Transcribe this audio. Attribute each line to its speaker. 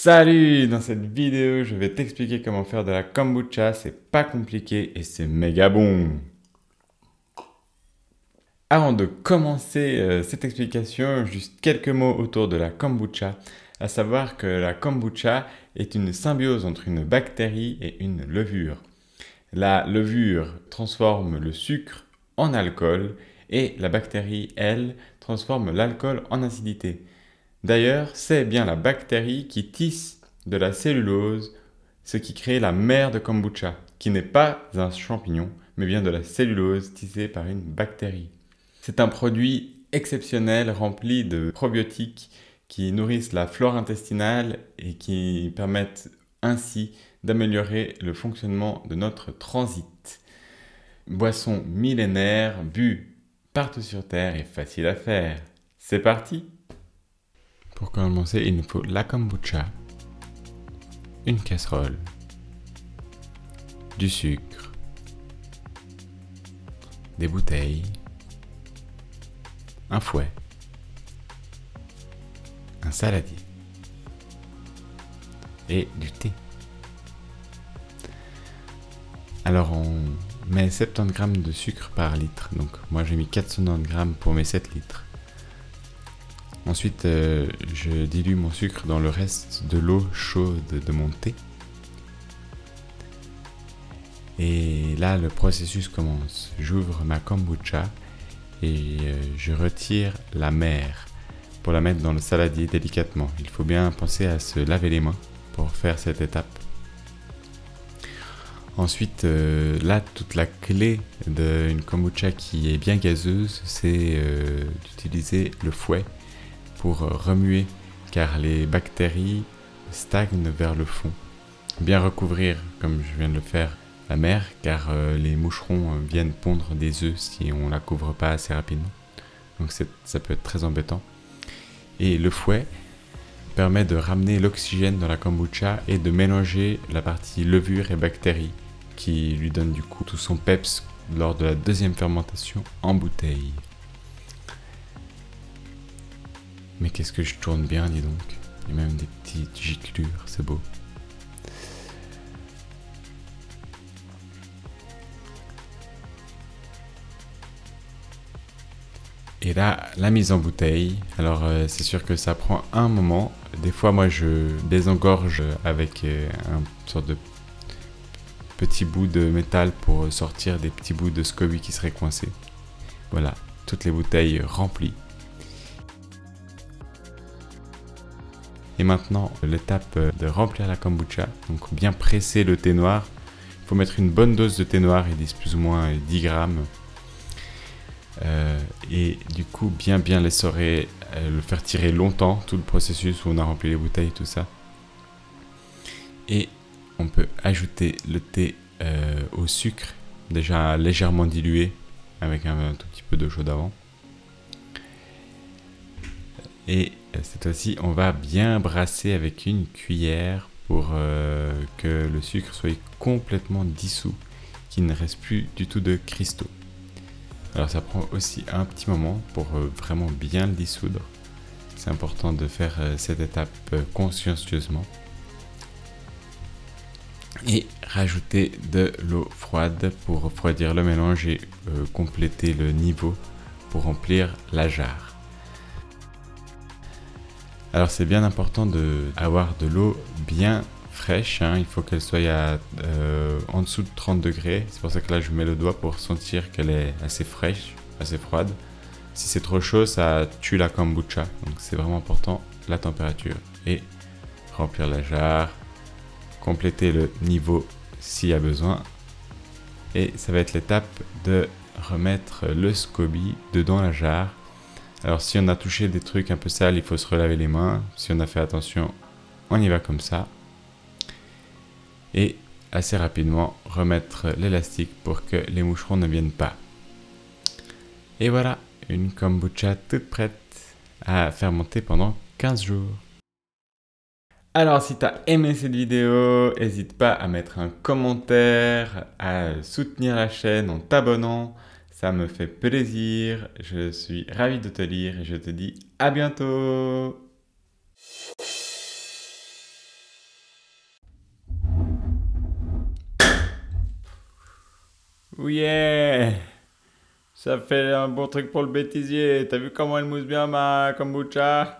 Speaker 1: Salut! Dans cette vidéo, je vais t'expliquer comment faire de la kombucha. C'est pas compliqué et c'est méga bon. Avant de commencer cette explication, juste quelques mots autour de la kombucha. À savoir que la kombucha est une symbiose entre une bactérie et une levure. La levure transforme le sucre en alcool et la bactérie, elle, transforme l'alcool en acidité. D'ailleurs, c'est bien la bactérie qui tisse de la cellulose, ce qui crée la mère de kombucha, qui n'est pas un champignon, mais bien de la cellulose tissée par une bactérie. C'est un produit exceptionnel rempli de probiotiques qui nourrissent la flore intestinale et qui permettent ainsi d'améliorer le fonctionnement de notre transit. Boisson millénaire, bu partout sur Terre et facile à faire. C'est parti! Pour commencer, il nous faut la kombucha, une casserole, du sucre, des bouteilles, un fouet, un saladier et du thé. Alors on met 70 g de sucre par litre, donc moi j'ai mis 490 g pour mes 7 litres. Ensuite, je dilue mon sucre dans le reste de l'eau chaude de mon thé. Et là, le processus commence. J'ouvre ma kombucha et je retire la mère pour la mettre dans le saladier délicatement. Il faut bien penser à se laver les mains pour faire cette étape. Ensuite, là, toute la clé d'une kombucha qui est bien gazeuse, c'est d'utiliser le fouet pour remuer, car les bactéries stagnent vers le fond. Bien recouvrir, comme je viens de le faire, la mer, car les moucherons viennent pondre des œufs si on ne la couvre pas assez rapidement. Donc ça peut être très embêtant. Et le fouet permet de ramener l'oxygène dans la kombucha et de mélanger la partie levure et bactéries, qui lui donne du coup tout son peps lors de la deuxième fermentation en bouteille. Mais qu'est-ce que je tourne bien, dis donc. Il y a même des petites giclures, c'est beau. Et là, la mise en bouteille. Alors, c'est sûr que ça prend un moment. Des fois, moi, je désengorge avec un sorte de petit bout de métal pour sortir des petits bouts de SCOBY qui seraient coincés. Voilà, toutes les bouteilles remplies. Et maintenant, l'étape de remplir la kombucha, donc bien presser le thé noir. Il faut mettre une bonne dose de thé noir, ils disent plus ou moins 10 grammes. Et du coup, bien l'essorer, le faire tirer longtemps, tout le processus où on a rempli les bouteilles, tout ça. Et on peut ajouter le thé au sucre, déjà légèrement dilué, avec un tout petit peu d'eau chaude avant. Et cette fois-ci, on va bien brasser avec une cuillère pour que le sucre soit complètement dissous, qu'il ne reste plus du tout de cristaux. Alors ça prend aussi un petit moment pour vraiment bien le dissoudre. C'est important de faire cette étape consciencieusement. Et rajouter de l'eau froide pour refroidir le mélange et compléter le niveau pour remplir la jarre. Alors c'est bien important d'avoir de l'eau bien fraîche, hein. Il faut qu'elle soit en dessous de 30 degrés. C'est pour ça que là je mets le doigt pour sentir qu'elle est assez fraîche, assez froide. Si c'est trop chaud, ça tue la kombucha. Donc c'est vraiment important la température. Et remplir la jarre, compléter le niveau s'il y a besoin. Et ça va être l'étape de remettre le SCOBY dedans la jarre. Alors si on a touché des trucs un peu sales, il faut se relaver les mains. Si on a fait attention, on y va comme ça. Et assez rapidement, remettre l'élastique pour que les moucherons ne viennent pas. Et voilà, une kombucha toute prête à fermenter pendant 15 jours. Alors si tu as aimé cette vidéo, n'hésite pas à mettre un commentaire, à soutenir la chaîne en t'abonnant. Ça me fait plaisir, je suis ravi de te lire et je te dis à bientôt! Yeah! Ça fait un bon truc pour le bêtisier. T'as vu comment elle mousse bien ma kombucha?